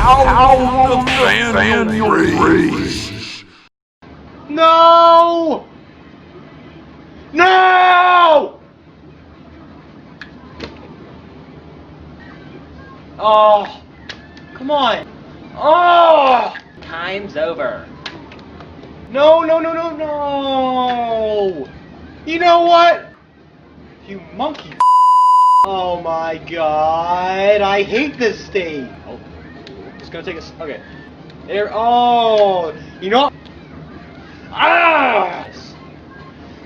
How the fan raise. No! No! Oh, come on. Oh! Time's over. No, no, no, no, no! You know what? You monkey. Oh my god, I hate this state. Oh, it's gonna take us. Okay. There. Oh, you know. Ah!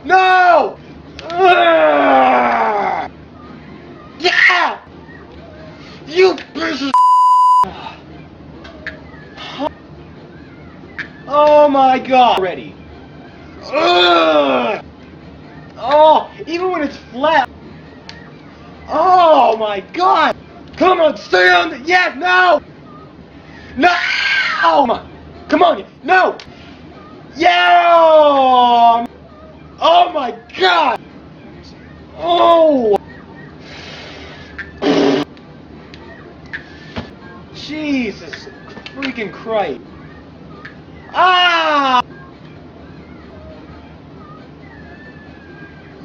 No! Ah! Yeah! You piece of. Oh my god! Ready. Ugh! Oh, even when it's flat. Oh my god! Come on, stay on the. Yeah, no! No! Come on! Come on! No! Yeah! Oh my god! Oh! Jesus freaking Christ! Ah!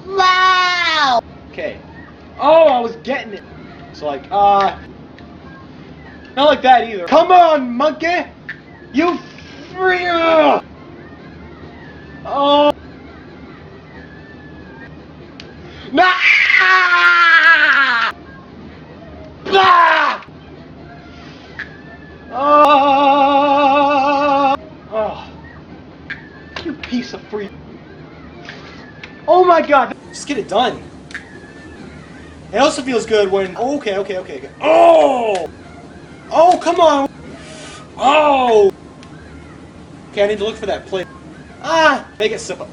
Wow! Okay. Oh, I was getting it. So like, not like that either. Come on, monkey! You free! Oh! No! Ah! Oh! You piece of free! Oh my god! Just get it done. It also feels good when. Oh, okay. Oh! Oh, come on! Oh! Okay, I need to look for that plate. Ah! Make it simple.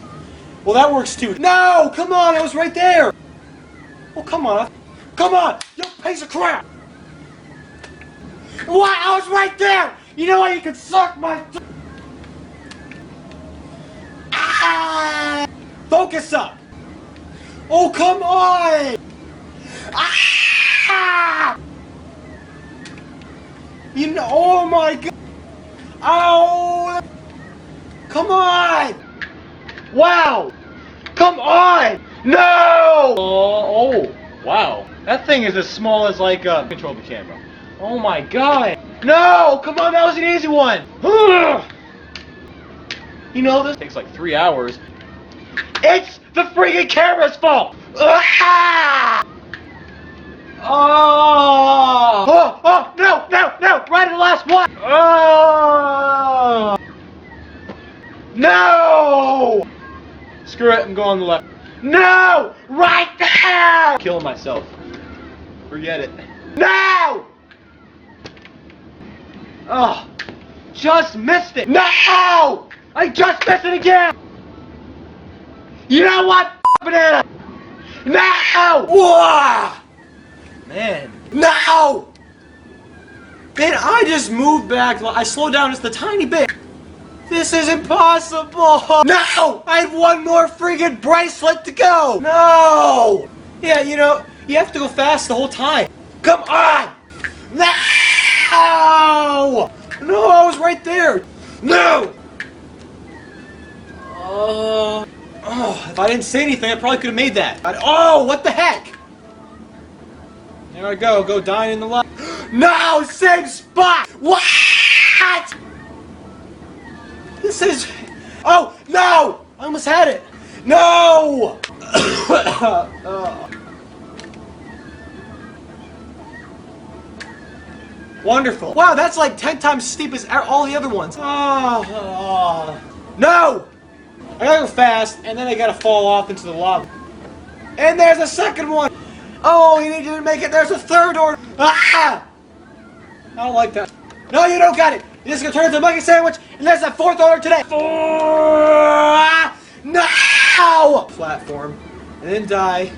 Well, that works too. No! Come on! I was right there! Oh, come on! Come on! You piece of crap! What? I was right there! You know what? You can suck my. Ah! Focus up! Oh, come on! Ah! You know, oh my god! Ow! Come on! Wow! Come on! No! Oh, wow. That thing is as small as like control the camera. Oh my god! No! Come on, that was an easy one! You know this takes like 3 hours. It's the freaking camera's fault! Ah! Oh! Oh! Oh! No! No! No! Right at the last one! Oh! No! Screw it! I'm going on the left. No! Right there! Killing myself. Forget it. No! Oh! Just missed it! No! I just missed it again! You know what? Banana! No! Whoa! Man. No! Man, I just moved back. I slowed down just a tiny bit. This is impossible! No! I have one more friggin' bracelet to go! No! Yeah, you know, you have to go fast the whole time. Come on! No! No, I was right there! No! If I didn't say anything, I probably could have made that. Oh, what the heck? There I go dying in the light. No, same spot! What? This is... Oh, no! I almost had it. No! Wonderful. Wow, that's like 10 times steep as all the other ones. No! I gotta go fast, and then I gotta fall off into the lava. And there's a second one! Oh, you didn't make it. There's a third order. Ah! I don't like that. No, you don't got it. You're just gonna turn into a monkey sandwich, and there's that fourth order today. No! Platform, and then die.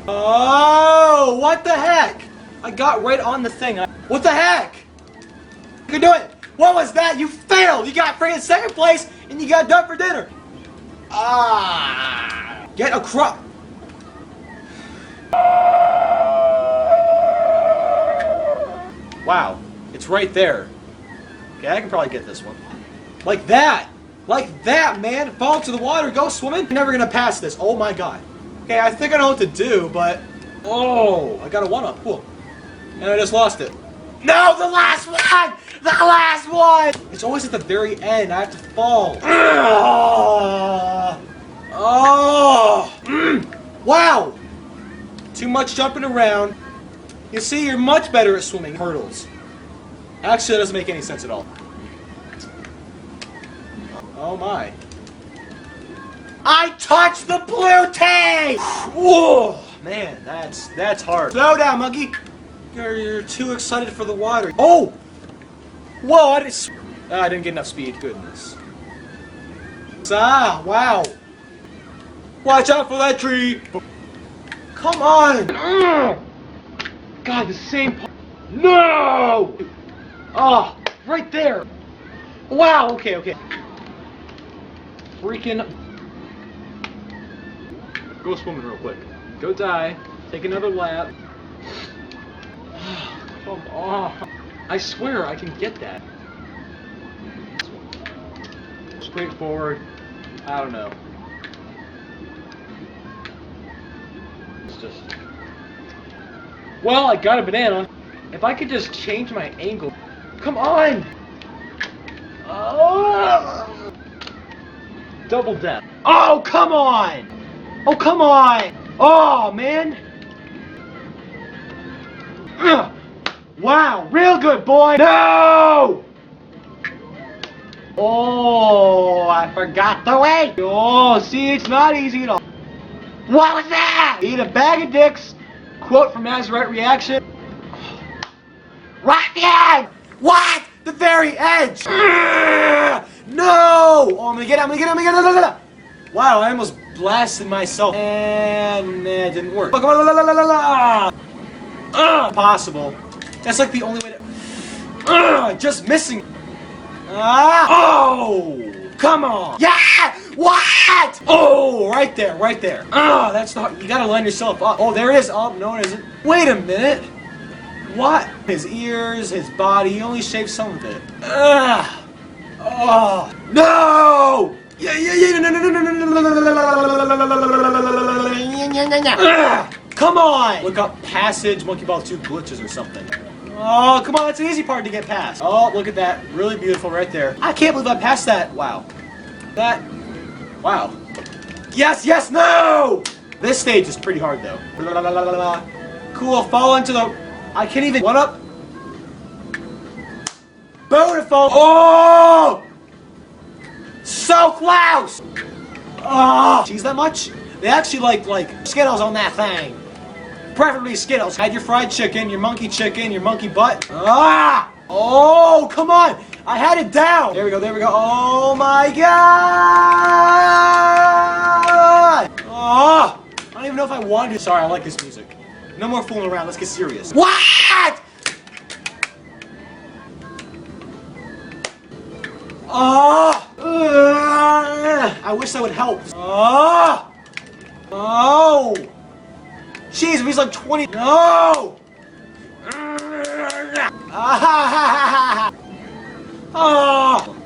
Oh, what the heck? I got right on the thing. What the heck? You can do it. What was that? You failed. You got freaking second place, and you got done for dinner. Ah! Get a crop. Wow, it's right there. Okay, I can probably get this one. Like that! Like that, man! Fall into the water, go swimming! You're never gonna pass this. Oh my god. Okay, I think I know what to do, but... Oh! I got a 1-up. Cool. And I just lost it. No! The last one! The last one! It's always at the very end. I have to fall. Oh! Wow! Too much jumping around. You see, you're much better at swimming hurdles. Actually, that doesn't make any sense at all. Oh my. I touched the blue tape! Whoa! Man, that's hard. Slow down, monkey. You're too excited for the water. Oh! Whoa, I didn't get enough speed. Goodness. Ah, wow. Watch out for that tree! Come on! God, the same part. No! Oh, right there. Wow, okay. Freaking. Go swimming real quick. Go die. Take another lap. Come on. I swear I can get that. Straight forward. I don't know. It's just... Well, I got a banana. If I could just change my angle. Come on! Oh! Double death. Oh, come on! Oh, come on! Oh, man! Ugh. Wow, real good, boy! No! Oh, I forgot the way! Oh, see, it's not easy at all. What was that? Eat a bag of dicks. Quote from Azurite Reaction. Right there! What? The very edge! No! Oh, I'm gonna get it. Wow, I almost blasted myself. And it didn't work. Possible. That's like the only way to... just missing. Oh! Come on! Yeah! What? Oh, right there. That's not... You gotta line yourself up. Oh, there it is. Oh, no it isn't. Wait a minute. What? His ears, his body, he only shaved some of it. Oh, no! Come on! Look up passage, Monkey Ball 2 glitches or something. Oh, come on, that's an easy part to get past. Oh, look at that. Really beautiful right there. I can't believe I passed that. Wow. Wow. Yes, no! This stage is pretty hard, though. Cool, fall into the... I can't even... 1-up. Beautiful. Oh! So close! Oh! Cheese that much? They actually like Skittles on that thing. Preferably Skittles. Had your fried chicken, your monkey butt. Ah! Oh, come on! I had it down! There we go. Oh my god! Oh! I don't even know if I wanted to. Sorry, I like this music. No more fooling around, let's get serious. What? Oh! I wish that would help. Oh! Oh! Jeez, if he's like 20. No! Oh!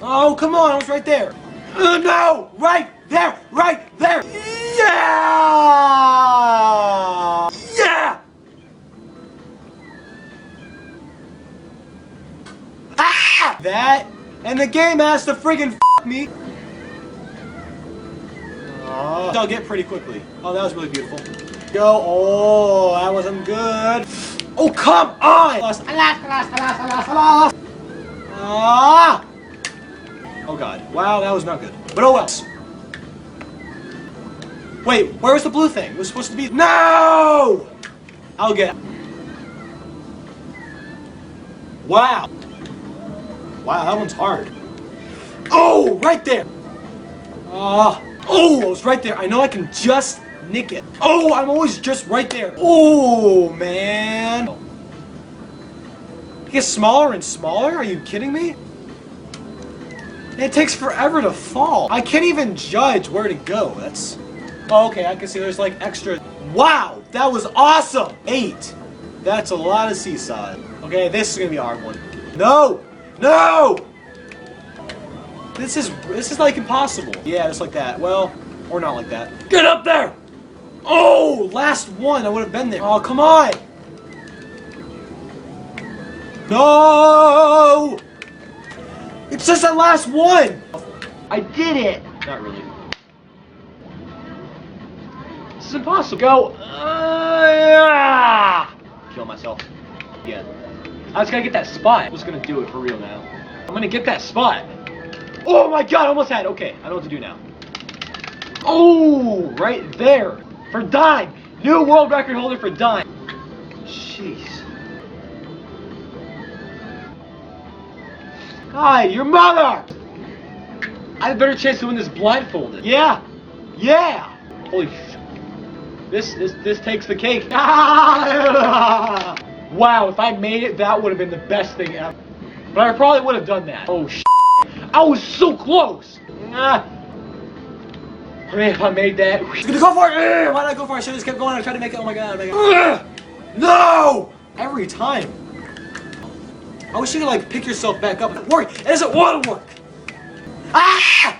Oh, come on, I was right there. No! Right there! Yeah! Yeah! Ah! That, and the game has to friggin' f me. Oh, I'll get pretty quickly. Oh, that was really beautiful. Go. Oh, that wasn't good. Oh, come on! Alas. Ah! Oh god. Wow, that was not good. But oh well. Wait, where was the blue thing? It was supposed to be... No! I'll get it. Wow. Wow, that one's hard. Oh, right there. Oh, I was right there. I know I can just nick it. Oh, I'm always just right there. Oh, man. It gets smaller and smaller? Are you kidding me? It takes forever to fall. I can't even judge where to go. That's... Oh, okay, I can see there's like extra... Wow, that was awesome! 8. That's a lot of seesaw. Okay, this is gonna be a hard one. No! No! This is like impossible. Yeah, just like that. Well, or not like that. Get up there! Oh, last one. I would have been there. Oh, come on! No! It's just that last one! I did it! Not really. This is impossible. Go! Kill myself. Again. I just gotta get that spot. I'm just gonna do it for real now. I'm gonna get that spot. Oh my god, I almost had it. Okay, I know what to do now. Oh, right there. For dime. New world record holder for dime. Jeez. Hi, your mother! I have a better chance to win this blindfolded. Yeah! Yeah! Holy sh... This takes the cake. Wow, if I made it, that would have been the best thing ever. But I probably would have done that. Oh sh... I was so close! Man, if I made that... He's gonna go for it! Why did I go for it? I should've just kept going. I tried to make it. Oh my god, No! Every time. I wish you could like pick yourself back up. It work. It doesn't want to work. Ah!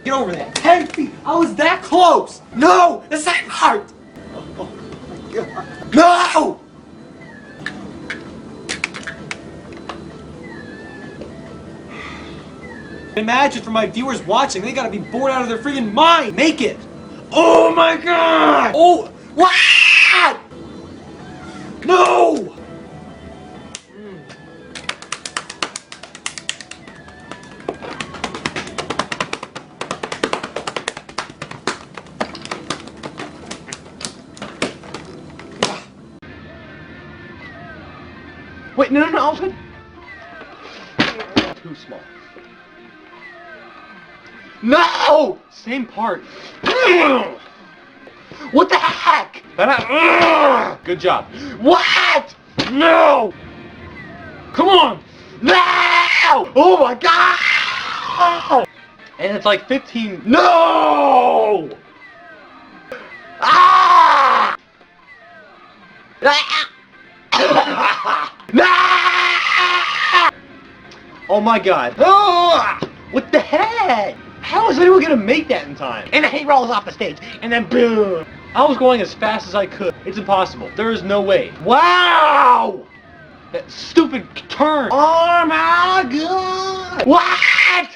Get over that. 10 feet. I was that close. No! This ain't hard. Oh my god. No! Imagine for my viewers watching, they gotta be bored out of their freaking mind. Make it. Oh my god! Oh, what? No! Wait, no, I was good. Too small. No! Same part. What the heck? Good job. What? No! Come on! No! Oh my god! And it's like 15. No! Ah! No! Oh my god. What the heck? How is anyone gonna make that in time? And he rolls off the stage, and then boom! I was going as fast as I could. It's impossible. There is no way. Wow! That stupid turn. Oh my god! What?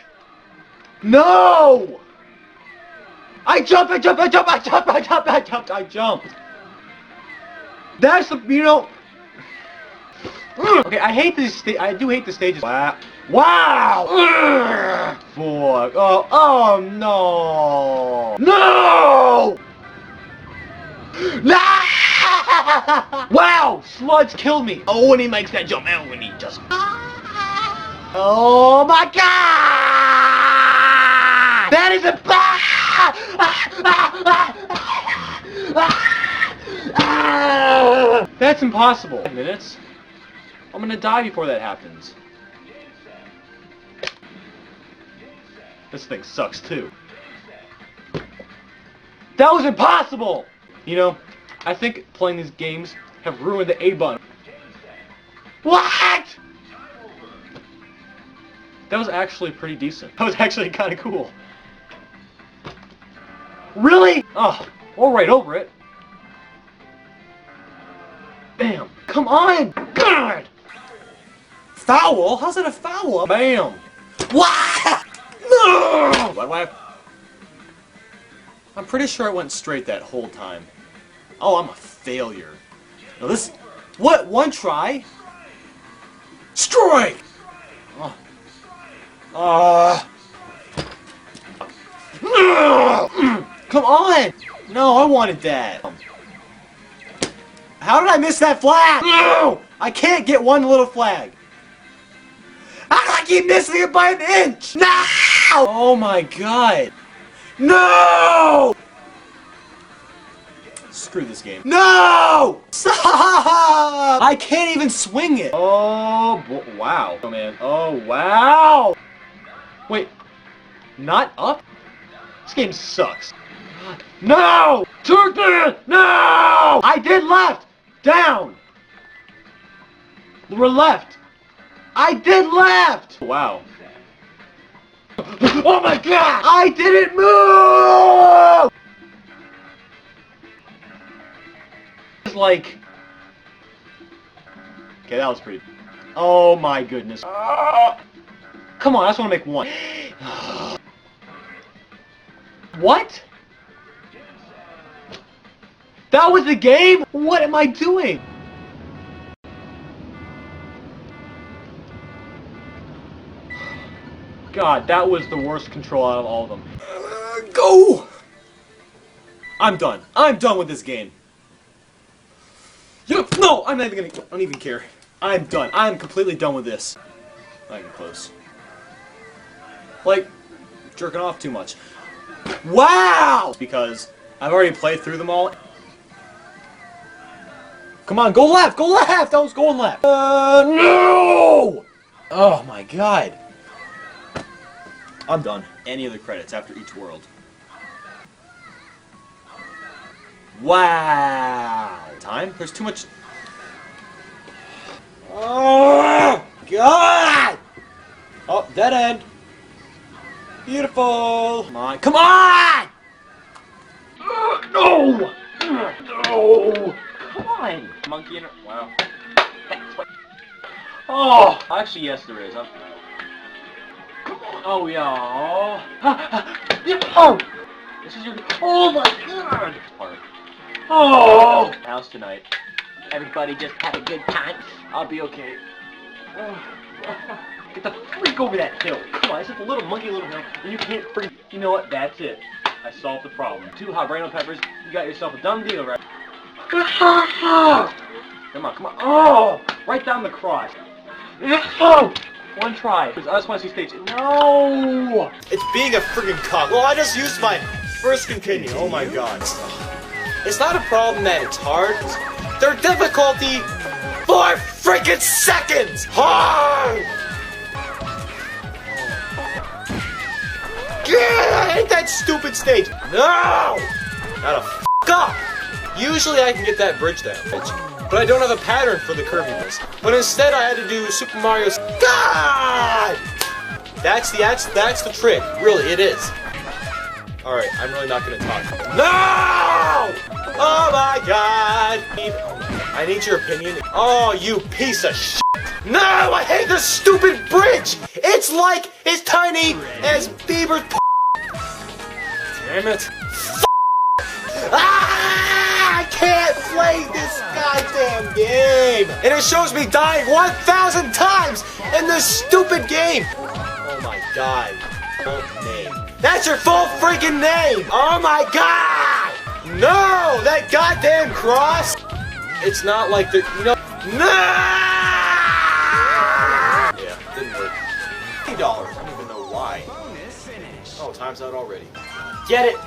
No! I jumped! That's the, you know... Okay, I hate these. I do hate the stages. Wow! Wow! Fuck! Oh no! No! No! Wow! Sludge killed me. Oh, when he makes that jump, and when he just. Oh my god! That is a. That's impossible. 5 minutes. I'm gonna die before that happens. This thing sucks too. That was impossible! You know, I think playing these games have ruined the A button. What? That was actually pretty decent. That was actually kind of cool. Really? Oh, we'll right over it. Bam! Come on! God! Foul? How's that a foul? Bam! What? No! Why do I have... I'm pretty sure I went straight that whole time. Oh, I'm a failure. Now this... What? One try? Strike! Come on! No, I wanted that. How did I miss that flag? No! I can't get one little flag. How do I keep missing it by an inch? No! Oh my god. No! Screw this game. No! Stop! I can't even swing it. Oh, wow. Oh, man. Oh, wow. Wait. Not up? This game sucks. No! Turkey! No! I did left! Down! We're left. I did left! Wow. Oh my god! I didn't move! It's like... Okay, that was pretty... Oh my goodness. Come on, I just want to make one. What? That was the game? What am I doing? God, that was the worst control out of all of them. Go! I'm done. I'm done with this game. No, I'm not even gonna... I don't even care. I'm done. I'm completely done with this. Not even close. Like, jerking off too much. Wow! Because I've already played through them all. Come on, go left! Go left! I was going left! No! Oh my god. I'm done. Any other credits after each world. Wow! Time? There's too much... Oh, God! Oh, dead end. Beautiful. Come on. Come on! No! No! Come on! Monkey in it. Wow. Oh! Actually, yes, there is. Come on. Oh, yeah. Oh! This is your... Oh, my God! Park. Oh! House tonight. Everybody just have a good time. I'll be okay. Get the freak over that hill. Come on, it's just a little monkey little hill, and you can't freak. You know what? That's it. I solved the problem. 2 habanero peppers. You got yourself a done deal, right? Come on, come on. Oh! Right down the cross. Oh! One try. I just want to see stage. No! It's being a friggin' cock. Well, I just used my first continue. Oh my god. It's not a problem that it's hard. Their difficulty, 4 freaking seconds! Hard! Yeah, I hate that stupid stage. No! Not a f*** up! Usually I can get that bridge down, but I don't have a pattern for the curviness. But instead I had to do Super Mario's... God! That's the trick. Really, it is. Alright, I'm really not gonna talk. No! Oh my god! I need your opinion. Oh, you piece of shit. No, I hate this stupid bridge! It's like as tiny as Bieber's p. Damn it. Ah! I can't play this goddamn game! And it shows me dying 1,000 times in this stupid game! Oh my god. Full name. That's your full freaking name! Oh my god! No! That goddamn cross! It's not like the... No! Yeah, didn't work. $80. I don't even know why. Oh, time's out already. Get it!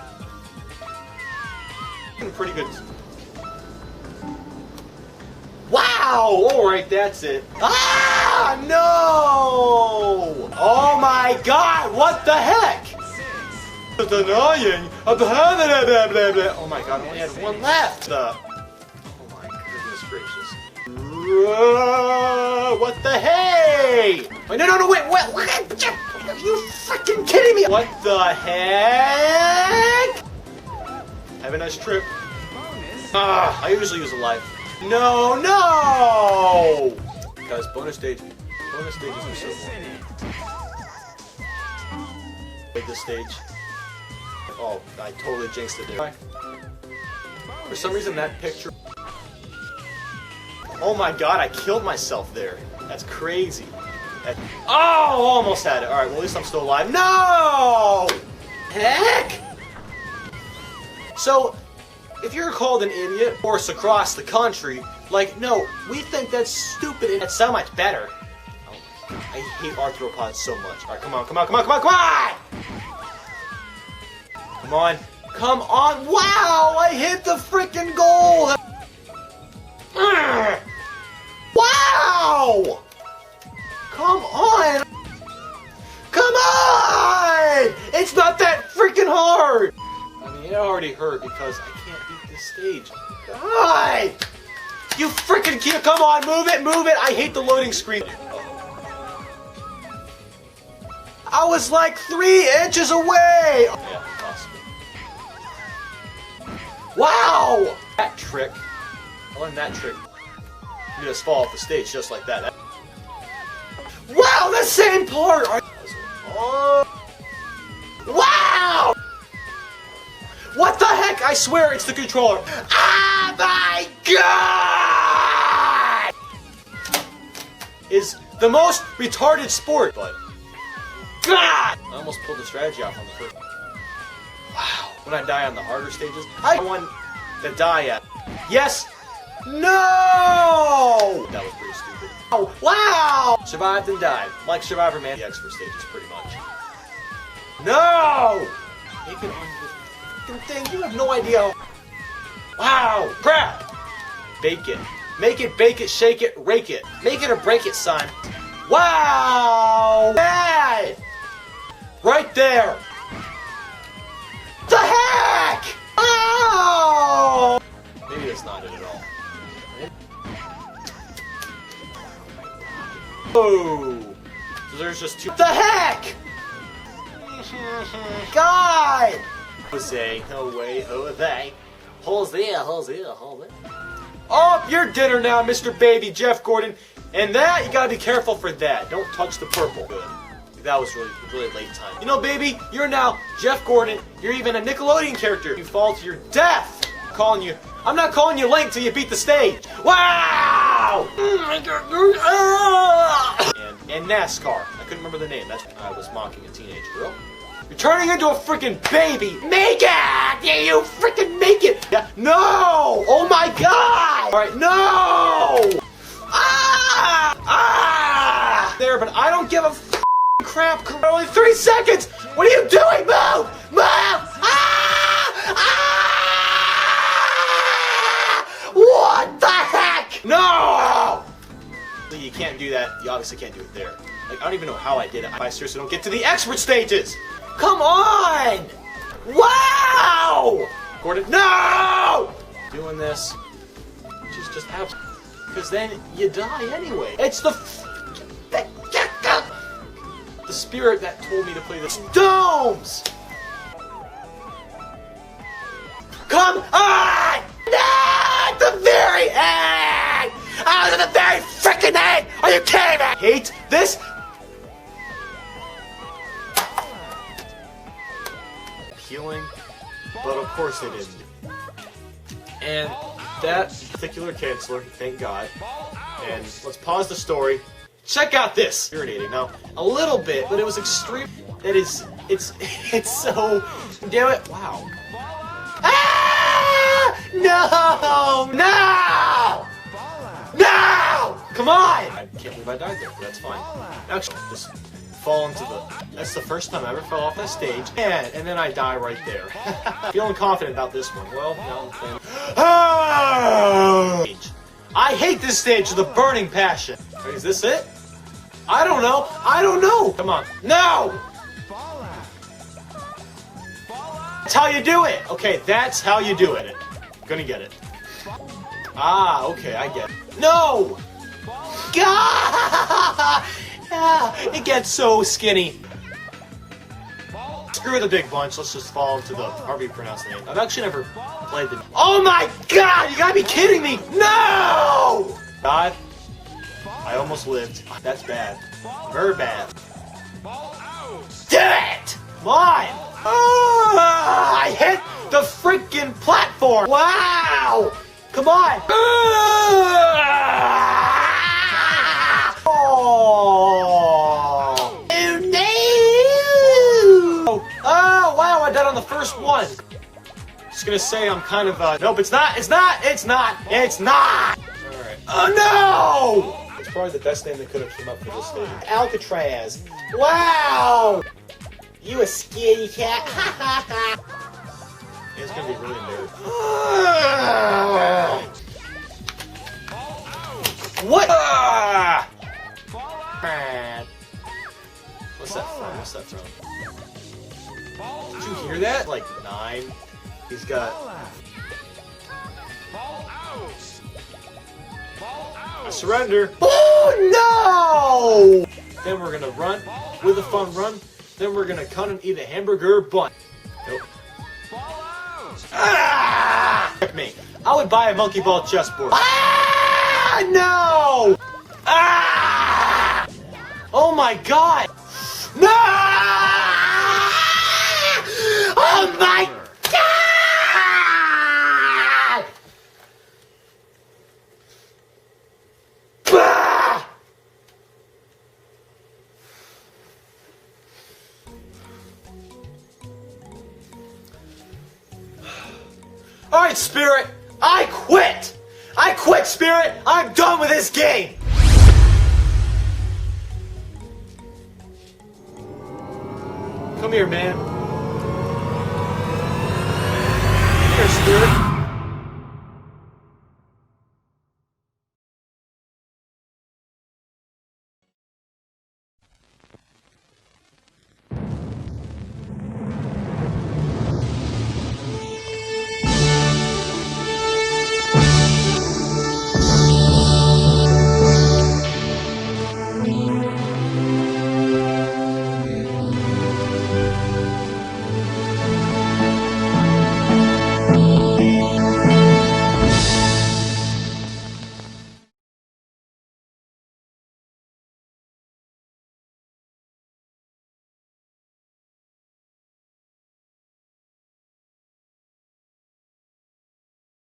Pretty good. Wow! Alright, that's it. Ah! No! Oh my god! What the heck? It's annoying. Oh my god, I only had one left. Oh my goodness gracious. What the hey? Wait, no, wait. Are you freaking kidding me? What the heck? Have a nice trip. I usually use a life. No! Guys, bonus stages are so boring. Wait, this stage. Oh, I totally jinxed it there. For some reason, that picture... Oh my god, I killed myself there. That's crazy. Oh, almost had it. Alright, well at least I'm still alive. No! Heck! So, if you're called an idiot, force across the country, like, no, we think that's stupid and that's so much better. Oh, I hate arthropods so much. Alright, come on! Come on! Wow! I hit the freaking goal! Wow! Come on! It's not that freaking hard! I mean, it already hurt because I can't beat this stage. God! You freaking can't! Come on, move it! I hate the loading screen. I was like 3 inches away! Yeah, impossible. Wow! That trick. I learned that trick. You just fall off the stage just like that. Wow, the same part! Oh. Wow! What the heck? I swear it's the controller. Oh my god! Is the most retarded sport, but God! I almost pulled the strategy off on the first. Wow. When I die on the harder stages, I want to die at. Yes! No! That was pretty stupid. Oh, wow! Survived and died. Like Survivor Man. The expert stages, pretty much. No! Make it on the fucking thing. You have no idea. Wow! Crap! Bake it. Make it, bake it, shake it, rake it. Make it or break it, son. Wow! Hey! Right there! The heck! Oh! Maybe that's not it at all. Oh! So there's just 2. The heck! God! Jose, away, Jose. Jose, Jose, Jose. Oh, your dinner now, Mr. Baby Jeff Gordon. And that, you gotta be careful for that. Don't touch the purple. Good. That was really late time. You know, baby, you're now Jeff Gordon. You're even a Nickelodeon character. You fall to your death. I'm not calling you Link till you beat the stage. Wow! And NASCAR. I couldn't remember the name. That's I was mocking a teenage girl. You're turning into a freaking baby. Make it! Yeah, you freaking make it! Yeah. No! Oh my God! All right, no! Ah! Ah! There, but I don't give a crap. Only 3 seconds. What are you doing? Move! Move! Ah! Ah! What the heck? No! You can't do that. You obviously can't do it there. Like, I don't even know how I did it. I seriously don't get to the expert stages. Come on! Wow! Gordon, no! Doing this. Just have. Because then you die anyway. It's the spirit that told me to play this. Domes! Come on! No! At the very end! I was at the very freaking end! Are you kidding me? I hate this! Healing, but of course they didn't. And that particular canceller, thank God. And let's pause the story. Check out this. Irritating. Now, a little bit, but it was extreme. It's so. Damn it! Wow. Ah! No! No! No! Come on! I can't believe I died there, but that's fine. Actually, just fall into the. That's the first time I ever fell off that stage, and then I die right there. Feeling confident about this one. Well, no. I hate this stage with a burning passion. Wait, is this it? I don't know. I don't know. Come on. No! That's how you do it. Okay, that's how you do it. Gonna get it. Ah, okay, I get it. No! God! It gets so skinny. Screw the big bunch, let's just fall into the, however you pronounce the name. I've actually never played the. Oh my God! You gotta be kidding me! No! God, I almost lived. That's bad. Very bad. Damn it! Come on! Oh, I hit the freaking platform! Wow! Come on! Oh! Oh, wow, I died on the first one. Just gonna say I'm kind of, nope, it's not, it's not, it's not, it's not! Alright. Oh, no! It's probably the best name they could have came up for this stage. Alcatraz. Wow! You a scaredy cat. Ha ha ha. It's gonna be really embarrassing. What? What's that from? What's that from? Did you hear that? Like 9. He's got. I surrender. Oh no! Then we're gonna run with a fun run. Then we're gonna cut and eat a hamburger bun. Nope. Me. I would buy a monkey ball chessboard. Ah! No! Ah! Oh my god! No! Oh my god! Bah! Alright, Spirit! I quit! I quit, Spirit! I'm done with this game! Come here, man. Come here, Spirit.